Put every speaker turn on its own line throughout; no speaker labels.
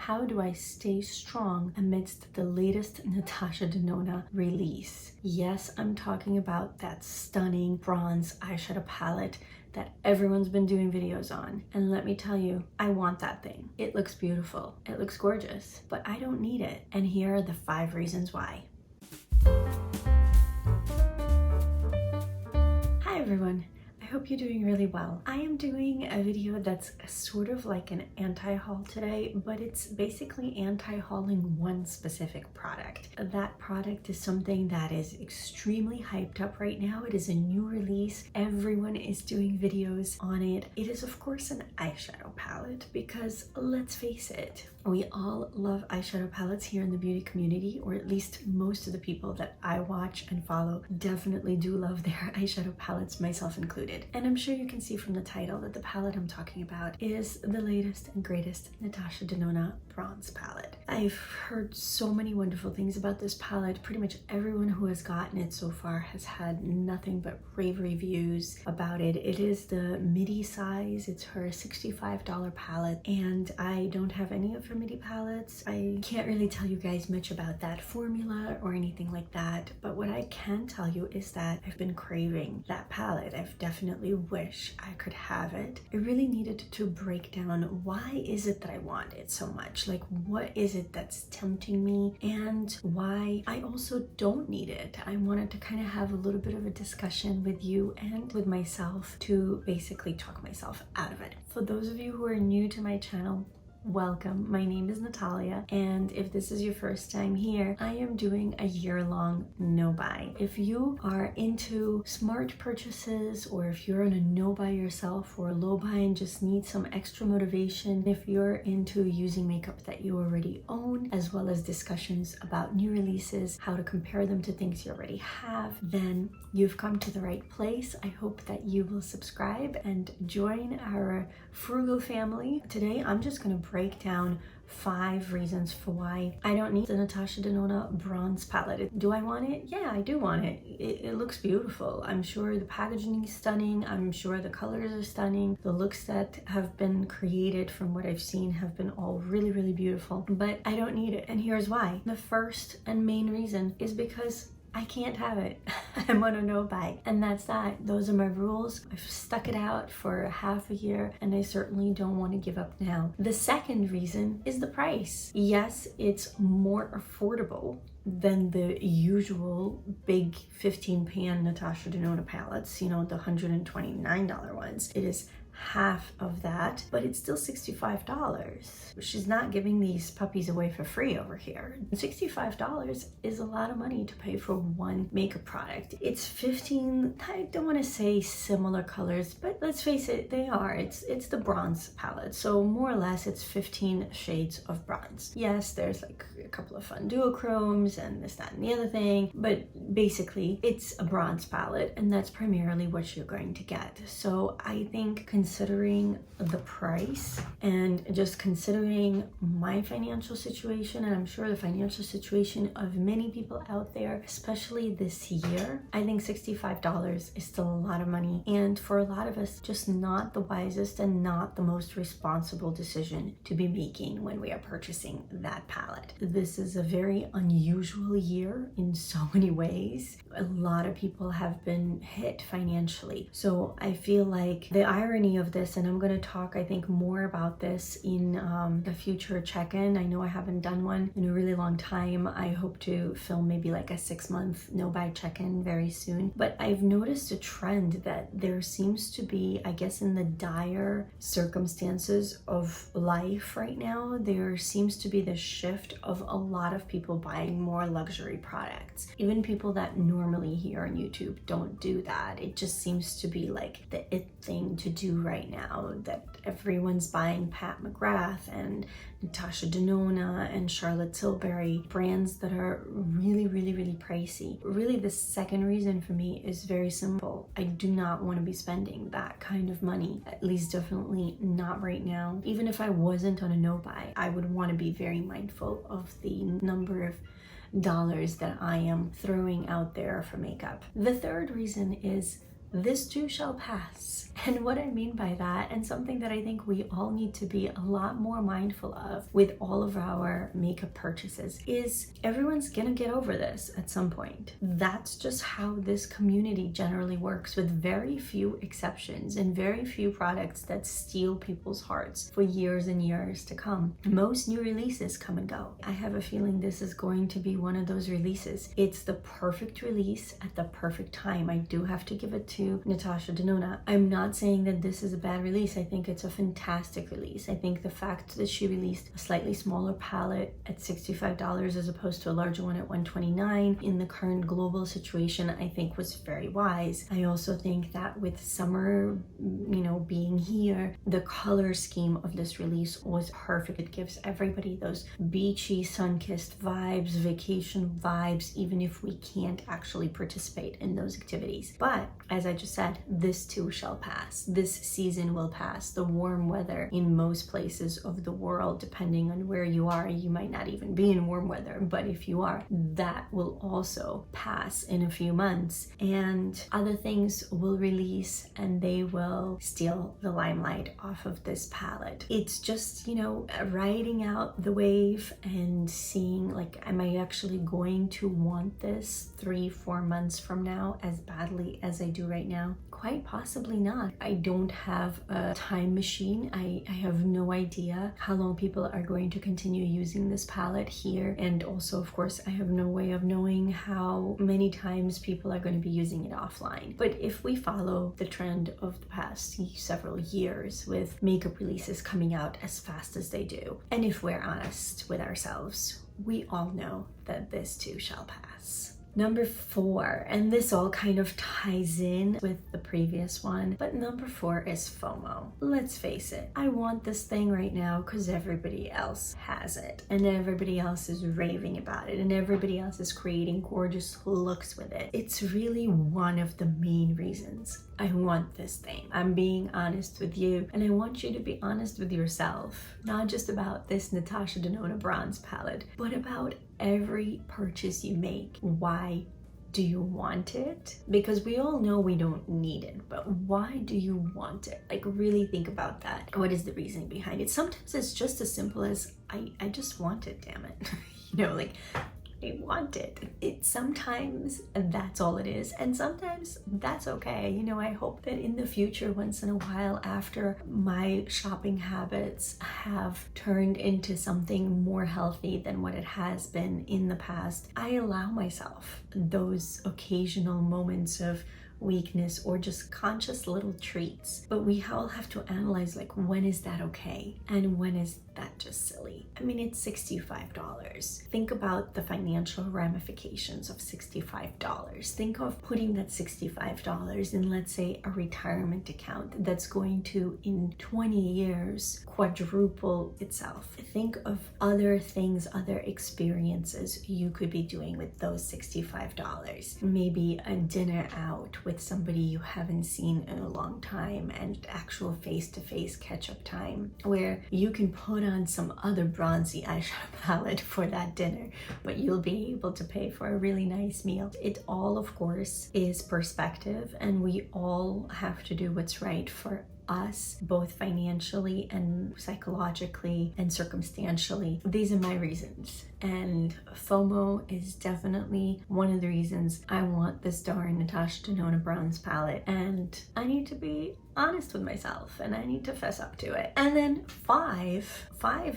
how do I stay strong amidst the latest Natasha Denona release? Yes, I'm talking about that stunning bronze eyeshadow palette that everyone's been doing videos on. And let me tell you, I want that thing. It looks beautiful. It looks gorgeous, but I don't need it. And here are the 5 reasons why. Hi everyone. I hope you're doing really well. I am doing a video that's sort of like an anti-haul today, but it's basically anti-hauling one specific product. That product is something that is extremely hyped up right now. It is a new release. Everyone is doing videos on it. It is of course an eyeshadow palette because let's face it, we all love eyeshadow palettes here in the beauty community, or at least most of the people that I watch and follow definitely do love their eyeshadow palettes, myself included. And I'm sure you can see from the title that the palette I'm talking about is the latest and greatest Natasha Denona Bronze Palette. I've heard so many wonderful things about this palette. Pretty much everyone who has gotten it so far has had nothing but rave reviews about it. It is the midi size. It's her $65 palette, and I don't have any of her midi palettes. I can't really tell you guys much about that formula or anything like that, but what I can tell you is that I've been craving that palette. I've definitely wish I could have it. I really needed to break down why is it that I want it so much? Like, what is it that's tempting me, and why I also don't need it. I wanted to kind of have a little bit of a discussion with you and with myself to basically talk myself out of it. For those of you who are new to my channel, welcome. My name is Natalia, and if this is your first time here, I am doing a year-long no-buy. If you are into smart purchases, or if you're on a no-buy yourself or a low-buy and just need some extra motivation, if you're into using makeup that you already own, as well as discussions about new releases, how to compare them to things you already have, then you've come to the right place. I hope that you will subscribe and join our frugal family. Today, I'm just going to break down 5 reasons for why I don't need the Natasha Denona Bronze Palette. Do I want it? Yeah, I do want it. It looks beautiful. I'm sure the packaging is stunning. I'm sure the colors are stunning. The looks that have been created from what I've seen have been all really, really beautiful, but I don't need it. And here's why. The first and main reason is because I can't have it. I'm on a no-buy, and that's that. Those are my rules. I've stuck it out for half a year, and I certainly don't want to give up now. The second reason is the price. Yes, it's more affordable than the usual big 15-pan Natasha Denona palettes, you know, the $129 ones. It is half of that, but it's still $65. She's not giving these puppies away for free over here. $65 is a lot of money to pay for one makeup product. It's 15, I don't want to say similar colors, but let's face it, they are. It's the bronze palette, so more or less it's 15 shades of bronze. Yes, there's like a couple of fun duochromes and this, that, and the other thing, but basically it's a bronze palette, and that's primarily what you're going to get. So I think considering the price and just considering my financial situation, and I'm sure the financial situation of many people out there, especially this year, I think $65 is still a lot of money, and for a lot of us, just not the wisest and not the most responsible decision to be making when we are purchasing that palette. This is a very unusual year in so many ways. A lot of people have been hit financially, so I feel like the irony of this, and I'm going to talk I think more about this in the future check-in. I know I haven't done one in a really long time. I hope to film maybe like a 6-month no-buy check-in very soon, but I've noticed a trend that there seems to be, I guess in the dire circumstances of life right now, there seems to be this shift of a lot of people buying more luxury products. Even people that normally here on YouTube don't do that. It just seems to be like the it thing to do right now, that everyone's buying Pat McGrath and Natasha Denona and Charlotte Tilbury, brands that are really, really, really pricey. Really, the second reason for me is very simple. I do not want to be spending that kind of money, at least definitely not right now. Even if I wasn't on a no-buy, I would want to be very mindful of the number of dollars that I am throwing out there for makeup. The third reason is this too shall pass. And what I mean by that, and something that I think we all need to be a lot more mindful of with all of our makeup purchases, is everyone's gonna get over this at some point. That's just how this community generally works, with very few exceptions and very few products that steal people's hearts for years and years to come. Most new releases come and go. I have a feeling this is going to be one of those releases. It's the perfect release at the perfect time. I do have to give it to Natasha Denona. I'm not saying that this is a bad release. I think it's a fantastic release. I think the fact that she released a slightly smaller palette at $65 as opposed to a larger one at $129 in the current global situation, I think was very wise. I also think that with summer, being here, the color scheme of this release was perfect. It gives everybody those beachy, sun-kissed vibes, vacation vibes, even if we can't actually participate in those activities. But as I just said, this too shall pass. This season will pass. The warm weather in most places of the world, depending on where you are, you might not even be in warm weather, but if you are, that will also pass in a few months, and other things will release and they will steal the limelight off of this palette. It's just, riding out the wave and seeing, like, am I actually going to want this 3-4 months from now as badly as I do right now? Quite possibly not. I don't have a time machine. I have no idea how long people are going to continue using this palette here. And also, of course, I have no way of knowing how many times people are going to be using it offline. But if we follow the trend of the past several years with makeup releases coming out as fast as they do, and if we're honest with ourselves, we all know that this too shall pass. Number 4, and this all kind of ties in with the previous one, but number 4 is FOMO. Let's face it, I want this thing right now because everybody else has it, and everybody else is raving about it, and everybody else is creating gorgeous looks with it. It's really one of the main reasons I want this thing. I'm being honest with you, and I want you to be honest with yourself, not just about this Natasha Denona Bronze Palette, but about every purchase you make. Why do you want it? Because we all know we don't need it, but why do you want it? Like, really think about that. What is the reason behind it? Sometimes it's just as simple as I just want it, damn it. I want it. Sometimes that's all it is, and sometimes that's okay. I hope that in the future, once in a while, after my shopping habits have turned into something more healthy than what it has been in the past, I allow myself those occasional moments of weakness or just conscious little treats. But we all have to analyze, like, when is that okay and when is that just silly? I mean, it's $65. Think about the financial ramifications of $65. Think of putting that $65 in, let's say, a retirement account that's going to, in 20 years, quadruple itself. Think of other things, other experiences you could be doing with those $65. Maybe a dinner out with somebody you haven't seen in a long time, and actual face-to-face catch-up time where you can put on some other bronzy eyeshadow palette for that dinner, but you'll be able to pay for a really nice meal. It all, of course, is perspective, and we all have to do what's right for us, both financially and psychologically and circumstantially. These are my reasons, and FOMO is definitely one of the reasons I want this darn Natasha Denona Bronze Palette, and I need to be honest with myself and I need to fess up to it. And then 5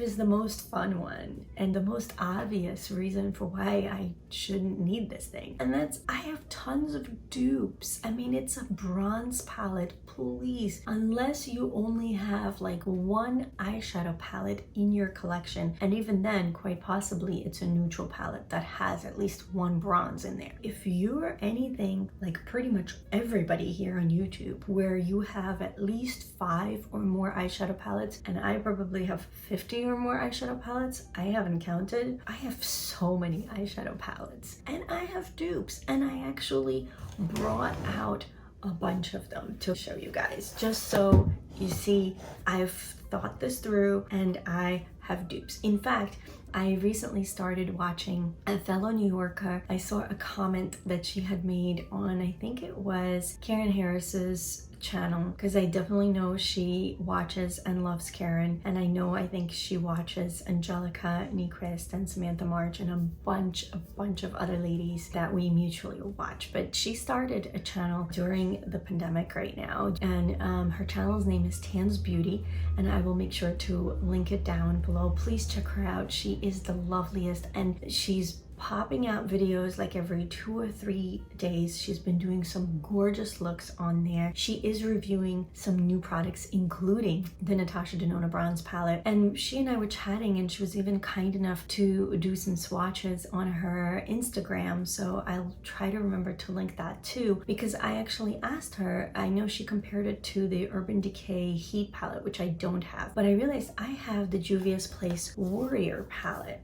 is the most fun one and the most obvious reason for why I shouldn't need this thing, and that's I have tons of dupes. I mean, it's a bronze palette. Please, unless you only have like one eyeshadow palette in your collection, and even then, quite possibly it's a neutral palette that has at least one bronze in there. If you're anything like pretty much everybody here on YouTube, where you have at least 5 or more eyeshadow palettes, and I probably have 50 or more eyeshadow palettes, I haven't counted. I have so many eyeshadow palettes, and I have dupes, and I actually brought out a bunch of them to show you guys, just so you see I've thought this through and I have dupes. In fact, I recently started watching a fellow New Yorker. I saw a comment that she had made on, I think it was Karen Harris's channel, because I definitely know she watches and loves Karen, and I think she watches Angelica Nyquist and Samantha March and a bunch of other ladies that we mutually watch. But she started a channel during the pandemic right now, and her channel's name is Tan's Beauty, and I will make sure to link it down below. Please check her out. She is the loveliest, and she's popping out videos like every 2 or 3 days. She's been doing some gorgeous looks on there. She is reviewing some new products, including the Natasha Denona Bronze Palette. And she and I were chatting, and she was even kind enough to do some swatches on her Instagram. So I'll try to remember to link that too, because I actually asked her, I know she compared it to the Urban Decay Heat palette, which I don't have, but I realized I have the Juvia's Place Warrior palette.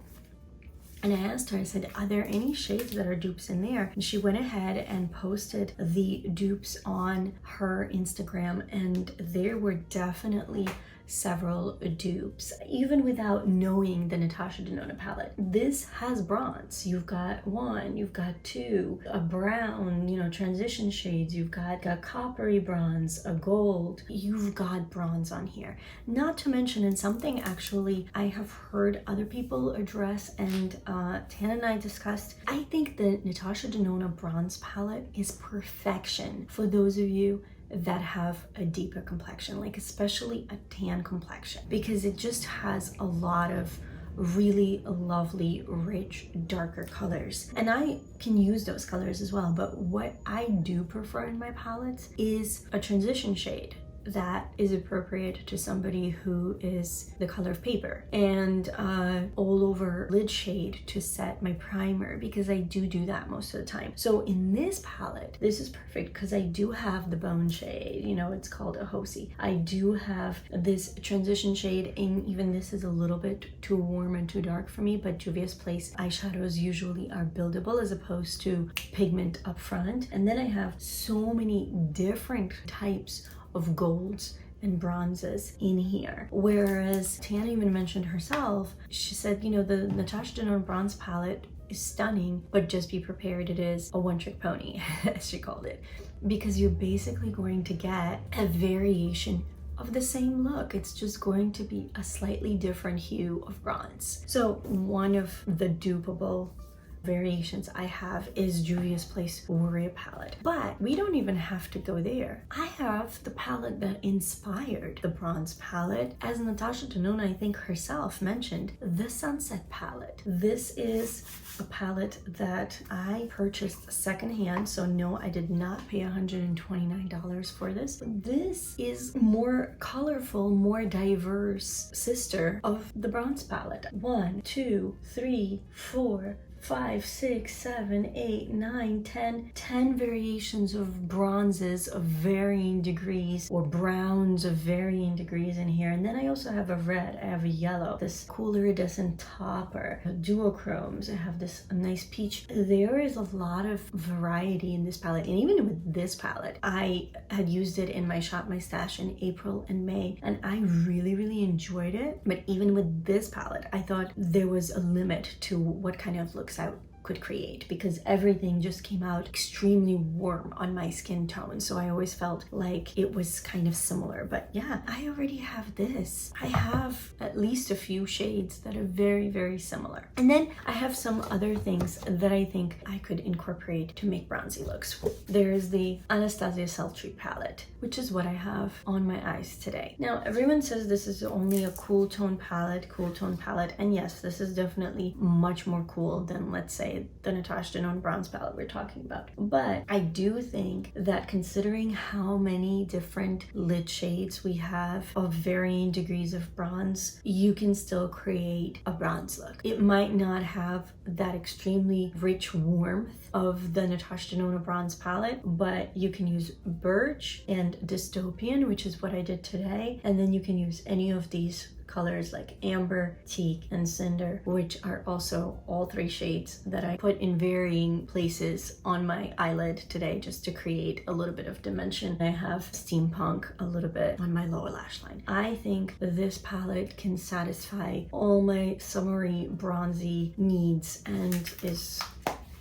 And I asked her, I said, are there any shades that are dupes in there? And she went ahead and posted the dupes on her Instagram, and there were definitely several dupes, even without knowing the Natasha Denona palette. This has bronze. You've got 1, you've got 2, a brown, you know, transition shades. You've got coppery bronze, a gold. You've got bronze on here. Not to mention, and something actually I have heard other people address, and Tan and I discussed, I think the Natasha Denona Bronze Palette is perfection for those of you that have a deeper complexion, like especially a tan complexion, because it just has a lot of really lovely, rich, darker colors. And I can use those colors as well, but what I do prefer in my palettes is a transition shade that is appropriate to somebody who is the color of paper, and all over lid shade to set my primer, because I do that most of the time. So in this palette, this is perfect because I do have the bone shade, you know, it's called a Hosi. I do have this transition shade, and even this is a little bit too warm and too dark for me, but Juvia's Place eyeshadows usually are buildable as opposed to pigment up front. And then I have so many different types of golds and bronzes in here. Whereas Tan even mentioned herself, she said, you know, the Natasha Denona Bronze Palette is stunning, but just be prepared, it is a one-trick pony, as she called it, because you're basically going to get a variation of the same look. It's just going to be a slightly different hue of bronze. So one of the dupable variations I have is Juvia's Place Warrior palette, but we don't even have to go there. I have the palette that inspired the bronze palette, as Natasha Denona, I think herself mentioned, the Sunset palette. This is a palette that I purchased secondhand, so no, I did not pay $129 for this. This is more colorful, more diverse sister of the bronze palette. 1, 2, 3, 4, 5, 6, 7, 8, 9, 10 variations of bronzes of varying degrees, or browns of varying degrees in here. And then I also have a red, I have a yellow, this cool iridescent topper, duochromes, I have this nice peach. There is a lot of variety in this palette, and even with this palette, I had used it in my Shop My Stash in April and May, and I really enjoyed it. But even with this palette, I thought there was a limit to what kind of looks I could create, because everything just came out extremely warm on my skin tone, so I always felt like it was kind of similar. But yeah, I already have this. I have at least a few shades that are very similar, and then I have some other things that I think I could incorporate to make bronzy looks. There's the Anastasia Sultry palette, which is what I have on my eyes today. Now everyone says this is only a cool tone palette, and yes, this is definitely much more cool than, let's say, the Natasha Denona Bronze Palette we're talking about. But I do think that, considering how many different lid shades we have of varying degrees of bronze, you can still create a bronze look. It might not have that extremely rich warmth of the Natasha Denona Bronze Palette, but you can use Birch and Dystopian, which is what I did today, and then you can use any of these colors like Amber, Teak, and Cinder, which are also all 3 shades that I put in varying places on my eyelid today just to create a little bit of dimension. I have Steampunk a little bit on my lower lash line. I think this palette can satisfy all my summery bronzy needs and is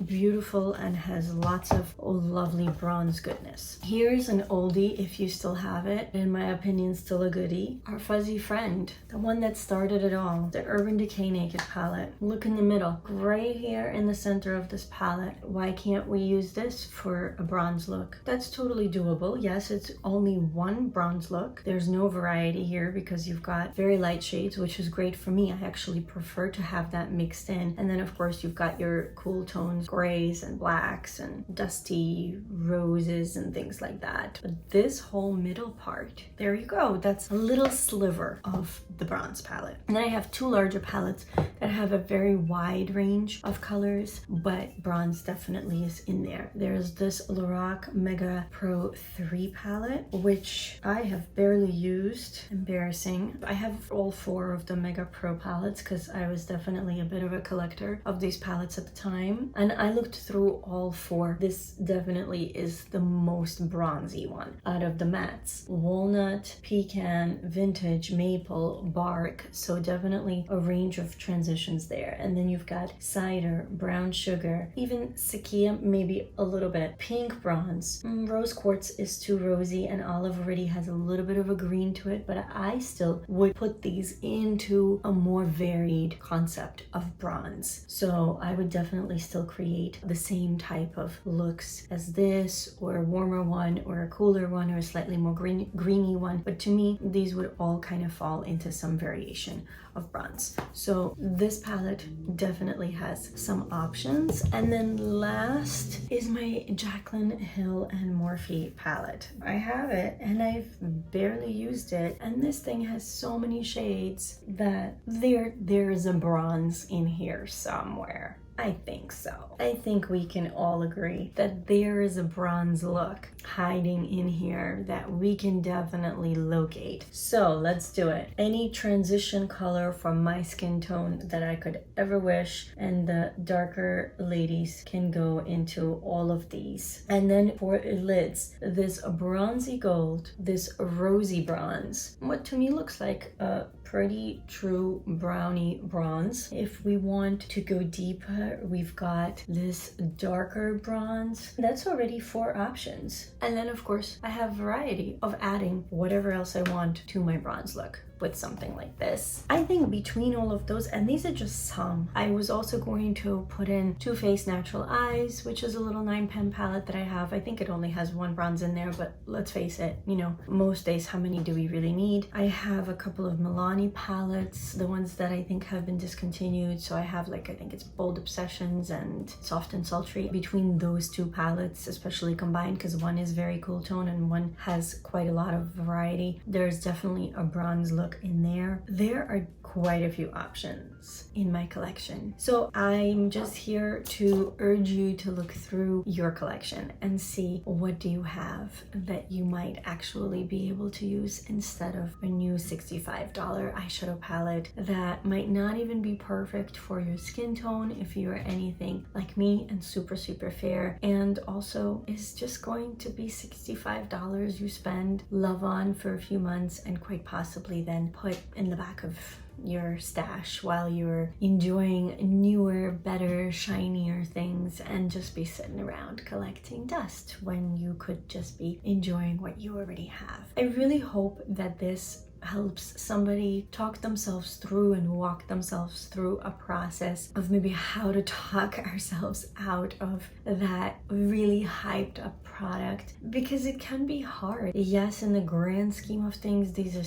beautiful and has lots of lovely bronze goodness. Here's an oldie if you still have it. In my opinion, still a goodie. Our fuzzy friend, the one that started it all, the Urban Decay Naked palette. Look in the middle, right here in the center of this palette. Why can't we use this for a bronze look? That's totally doable. Yes, it's only one bronze look. There's no variety here because you've got very light shades, which is great for me. I actually prefer to have that mixed in. And then of course you've got your cool tones, grays and blacks and dusty roses and things like that. But this whole middle part, there you go. That's a little sliver of the bronze palette. And then I have 2 larger palettes that have a very wide range of colors, but bronze definitely is in there. There's this Lorac Mega Pro 3 palette, which I have barely used. Embarrassing. I have all 4 of the Mega Pro palettes because I was definitely a bit of a collector of these palettes at the time. And I looked through all 4. This definitely is the most bronzy one out of the mattes. Walnut, pecan, vintage, maple, bark. So definitely a range of transitions there. And then you've got cider, brown sugar, even Sakia, maybe a little bit. Pink bronze. Rose quartz is too rosy and olive already has a little bit of a green to it, but I still would put these into a more varied concept of bronze. So I would definitely still create the same type of looks as this, or a warmer one, or a cooler one, or a slightly more greeny one. But to me, these would all kind of fall into some variation of bronze. So this palette definitely has some options. And then last is my Jaclyn Hill and Morphe palette. I have it and I've barely used it, and this thing has so many shades that there is a bronze in here somewhere. I think so. I think we can all agree that there is a bronze look hiding in here that we can definitely locate. So let's do it. Any transition color from my skin tone that I could ever wish, and the darker ladies can go into all of these. And then for lids, this bronzy gold, this rosy bronze, what to me looks like a pretty true brownie bronze. If we want to go deeper, we've got this darker bronze. That's already 4 options. And then of course I have variety of adding whatever else I want to my bronze look with something like this. I think between all of those, and these are just some, I was also going to put in Too Faced Natural Eyes, which is a little 9-pen palette that I have. I think it only has 1 bronze in there, but let's face it, you know, most days how many do we really need? I have a couple of Milani palettes, the ones that I think have been discontinued. So I have like, I think it's Bold Obsessions and Soft and Sultry. Between those 2 palettes, especially combined, because one is very cool tone and one has quite a lot of variety, there's definitely a bronze look in there. There are quite a few options in my collection. So I'm just here to urge you to look through your collection and see what do you have that you might actually be able to use instead of a new $65 eyeshadow palette that might not even be perfect for your skin tone if you are anything like me and super fair, and also is just going to be $65 you spend, love on for a few months, and quite possibly then put in the back of your stash while you're enjoying newer, better, shinier things, and just be sitting around collecting dust when you could just be enjoying what you already have. I really hope that this helps somebody talk themselves through and walk themselves through a process of maybe how to talk ourselves out of that really hyped up product, because it can be hard. Yes, in the grand scheme of things, these are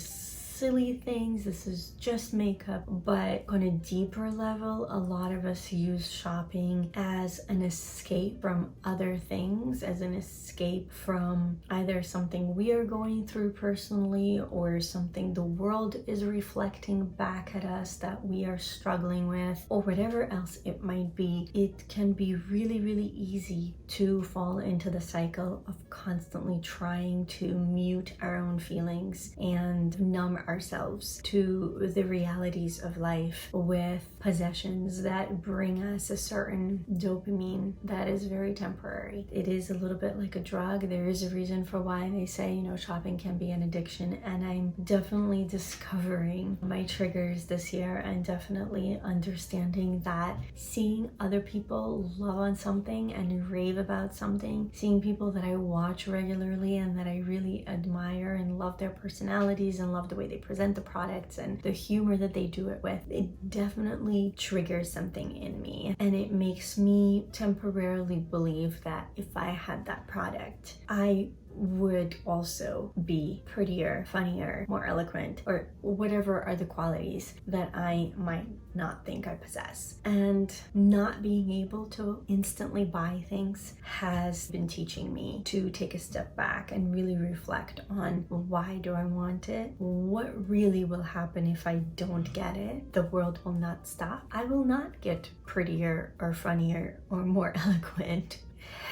silly things, this is just makeup, but on a deeper level, a lot of us use shopping as an escape from other things, as an escape from either something we are going through personally or something the world is reflecting back at us that we are struggling with, or whatever else it might be. It can be really easy to fall into the cycle of constantly trying to mute our own feelings and numb ourselves to the realities of life with possessions that bring us a certain dopamine that is very temporary. It is a little bit like a drug. There is a reason for why they say, you know, shopping can be an addiction, and I'm definitely discovering my triggers this year and definitely understanding that seeing other people love on something and rave about something, seeing people that I watch regularly and that I really admire and love their personalities and love the way they present the products and the humor that they do it with, it definitely triggers something in me, and it makes me temporarily believe that if I had that product, I would also be prettier, funnier, more eloquent, or whatever are the qualities that I might not think I possess. And not being able to instantly buy things has been teaching me to take a step back and really reflect on, why do I want it? What really will happen if I don't get it? The world will not stop. I will not get prettier or funnier or more eloquent.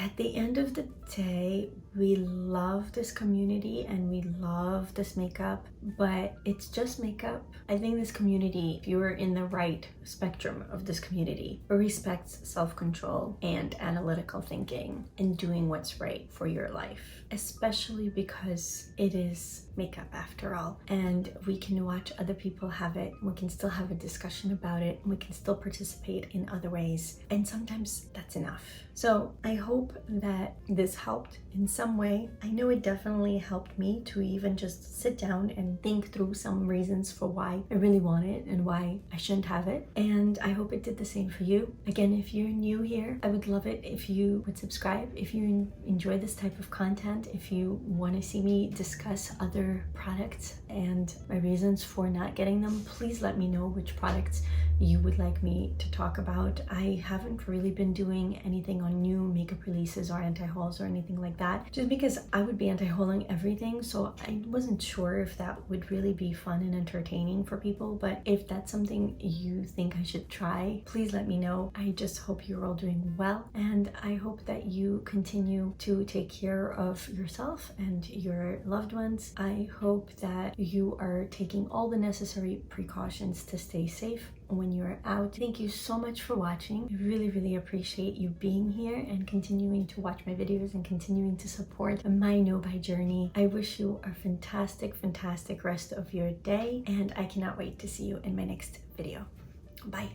At the end of the day, we love this community and we love this makeup, but it's just makeup. I think this community, if you are in the right spectrum of this community, respects self-control and analytical thinking and doing what's right for your life, especially because it is makeup after all, and we can watch other people have it, we can still have a discussion about it, we can still participate in other ways, and sometimes that's enough. So I hope that this helped in some way. I know it definitely helped me to even just sit down and think through some reasons for why I really want it and why I shouldn't have it, and I hope it did the same for you. Again, if you're new here, I would love it if you would subscribe. If you enjoy this type of content, if you want to see me discuss other products and my reasons for not getting them, please let me know which products you would like me to talk about. I haven't really been doing anything on new makeup releases or anti-hauls or anything like that, just because I would be anti-hauling everything, so I wasn't sure if that would really be fun and entertaining for people. But if that's something you think I should try, please let me know. I just hope you're all doing well, and I hope that you continue to take care of yourself and your loved ones. I hope that you are taking all the necessary precautions to stay safe when you're out. Thank you so much for watching. I really appreciate you being here and continuing to watch my videos and continuing to support my no-buy journey. I wish you a fantastic rest of your day, and I cannot wait to see you in my next video. Bye.